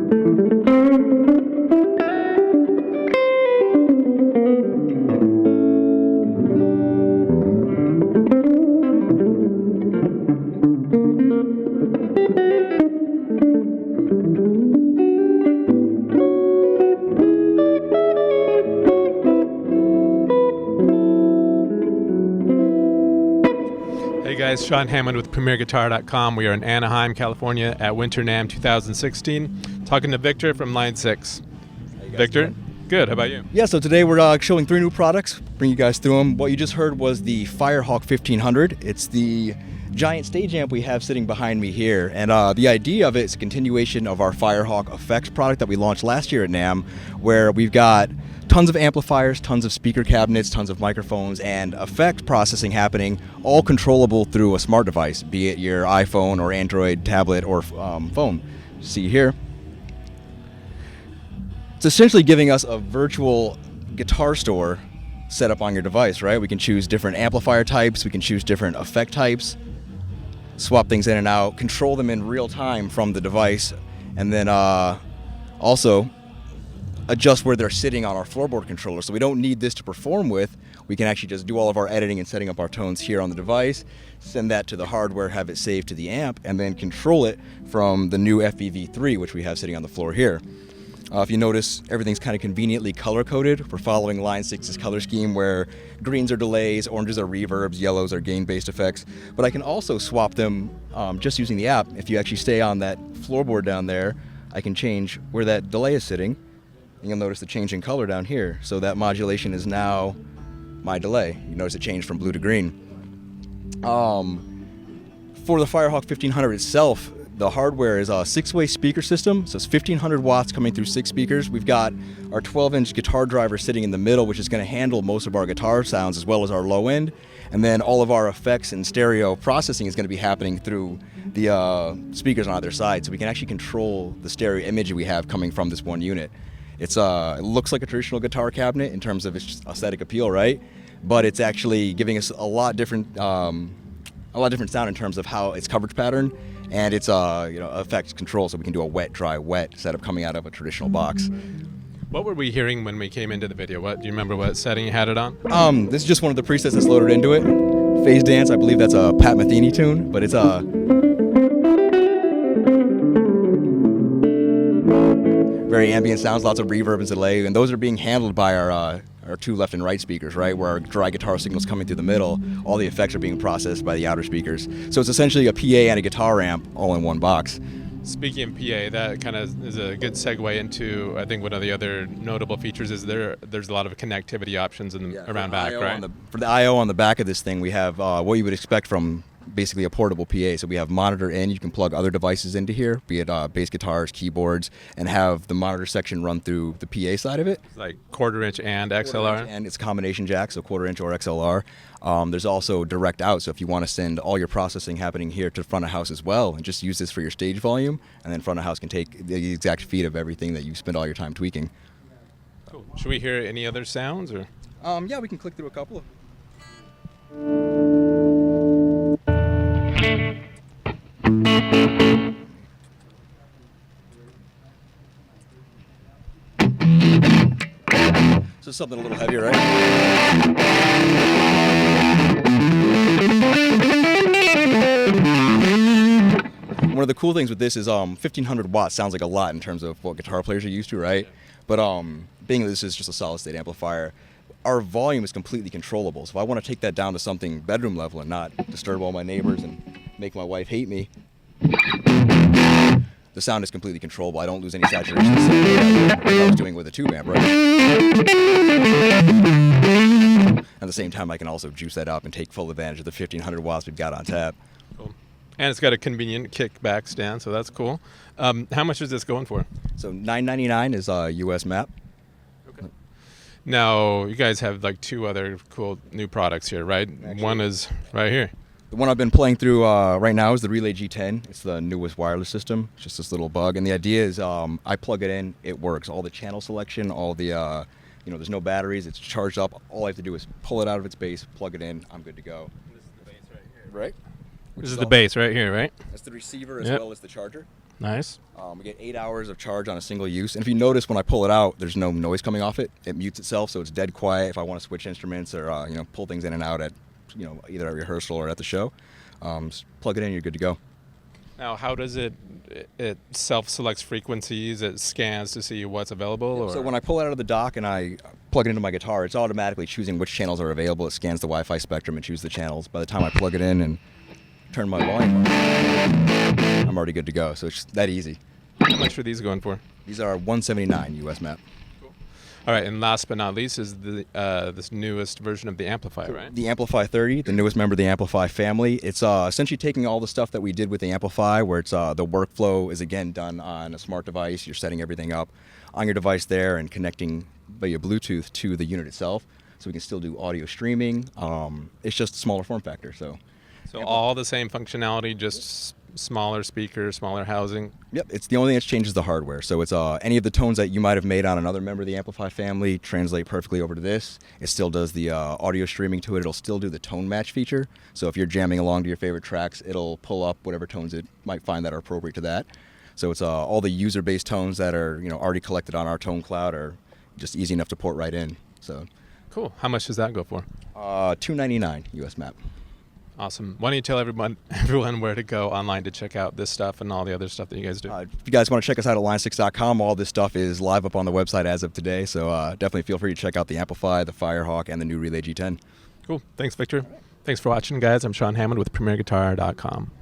Hey guys, Sean Hammond with PremierGuitar.com. We are in Anaheim, California at Winter NAMM 2016. Talking to Victor from Line 6. Victor? Good, how about you? Yeah, so today we're showing 3 new products, bring you guys through them. What you just heard was the Firehawk 1500. It's the giant stage amp we have sitting behind me here. And the idea of it is a continuation of our Firehawk effects product that we launched last year at NAMM, where we've got tons of amplifiers, tons of speaker cabinets, tons of microphones, and effect processing happening, all controllable through a smart device, be it your iPhone or Android tablet or phone. See here. It's essentially giving us a virtual guitar store set up on your device, right? We can choose different amplifier types, we can choose different effect types, swap things in and out, control them in real time from the device, and then also adjust where they're sitting on our floorboard controller. So we don't need this to perform with. We can actually just do all of our editing and setting up our tones here on the device, send that to the hardware, have it saved to the amp, and then control it from the new FEV3, which we have sitting on the floor here. If you notice, everything's kind of conveniently color-coded. We're following Line 6's color scheme where greens are delays, oranges are reverbs, yellows are gain-based effects. But I can also swap them just using the app. If you actually stay on that floorboard down there, I can change where that delay is sitting. And you'll notice the change in color down here. So that modulation is now my delay. You notice it changed from blue to green. For the Firehawk 1500 itself, the hardware is a 6-way speaker system, so it's 1500 watts coming through 6 speakers. We've got our 12-inch guitar driver sitting in the middle, which is going to handle most of our guitar sounds as well as our low end. And then all of our effects and stereo processing is going to be happening through the speakers on either side, so we can actually control the stereo image we have coming from this one unit. It looks like a traditional guitar cabinet in terms of its aesthetic appeal, right? But it's actually giving us a lot different sound in terms of how its coverage pattern and its effects control, so we can do a wet, dry, wet setup coming out of a traditional box. What were we hearing when we came into the video? Do you remember what setting you had it on? This is just one of the presets that's loaded into it. Phase Dance, I believe that's a Pat Metheny tune, but it's very ambient sounds, lots of reverb and delay, and those are being handled by our 2 left and right speakers, right, where our dry guitar signal's coming through the middle. All the effects are being processed by the outer speakers. So it's essentially a PA and a guitar amp all in one box. Speaking of PA, that kind of is a good segue into, I think, one of the other notable features is there's a lot of connectivity options around back, right? For the I/O on the back of this thing, we have what you would expect from basically a portable PA. So we have monitor in, you can plug other devices into here, be it bass guitars, keyboards, and have the monitor section run through the PA side of it. Like 1/4 inch and XLR? And it's a combination jack, so 1/4 inch or XLR. There's also direct out, so if you want to send all your processing happening here to front of house as well, and just use this for your stage volume, and then front of house can take the exact feed of everything that you spend all your time tweaking. Cool. Should we hear any other sounds? Or? Yeah, we can click through a couple. So something a little heavier, right? One of the cool things with this is 1500 watts sounds like a lot in terms of what guitar players are used to, right? But being that this is just a solid state amplifier, our volume is completely controllable. So if I want to take that down to something bedroom level and not disturb all my neighbors and make my wife hate me, the sound is completely controllable. I don't lose any saturation the same way I was doing with a tube amp, right? At the same time, I can also juice that up and take full advantage of the 1500 watts we've got on tap. Cool. And it's got a convenient kickback stand, so that's cool. How much is this going for? So $9.99 is US MAP. Okay. Now, you guys have like 2 other cool new products here, right? Actually, one is right here. The one I've been playing through right now is the Relay G10. It's the newest wireless system. It's just this little bug. And the idea is I plug it in, it works. All the channel selection, all the, there's no batteries. It's charged up. All I have to do is pull it out of its base, plug it in. I'm good to go. This is the base right here. Right? This is the base right here, right? That's the receiver as well as the charger. Nice. We get 8 hours of charge on a single use. And if you notice, when I pull it out, there's no noise coming off it. It mutes itself, so it's dead quiet if I want to switch instruments or pull things in and out at either at rehearsal or at the show. Just plug it in, you're good to go. Now, how does it self-selects frequencies, it scans to see what's available? Or? So when I pull it out of the dock and I plug it into my guitar, it's automatically choosing which channels are available. It scans the Wi-Fi spectrum and chooses the channels. By the time I plug it in and turn my volume on, I'm already good to go. So it's that easy. How much are these going for? These are $179 US map. All right, and last but not least is this newest version of the Amplifier, right? The Amplifi 30, the newest member of the Amplifi family. It's essentially taking all the stuff that we did with the Amplifi, where it's the workflow is again done on a smart device. You're setting everything up on your device there and connecting via Bluetooth to the unit itself, so we can still do audio streaming. It's just a smaller form factor. So all the same functionality, just smaller speakers, smaller housing. Yep, it's the only thing that changes the hardware. So it's any of the tones that you might have made on another member of the Amplifi family translate perfectly over to this. It still does the audio streaming to it. It'll still do the tone match feature. So if you're jamming along to your favorite tracks, it'll pull up whatever tones it might find that are appropriate to that. So it's all the user-based tones that are already collected on our tone cloud are just easy enough to port right in. So cool. How much does that go for? $299 US map. Awesome. Why don't you tell everyone where to go online to check out this stuff and all the other stuff that you guys do? If you guys want to check us out at line6.com, all this stuff is live up on the website as of today. So definitely feel free to check out the Amplifi, the Firehawk, and the new Relay G10. Cool. Thanks, Victor. Thanks for watching, guys. I'm Sean Hammond with PremierGuitar.com.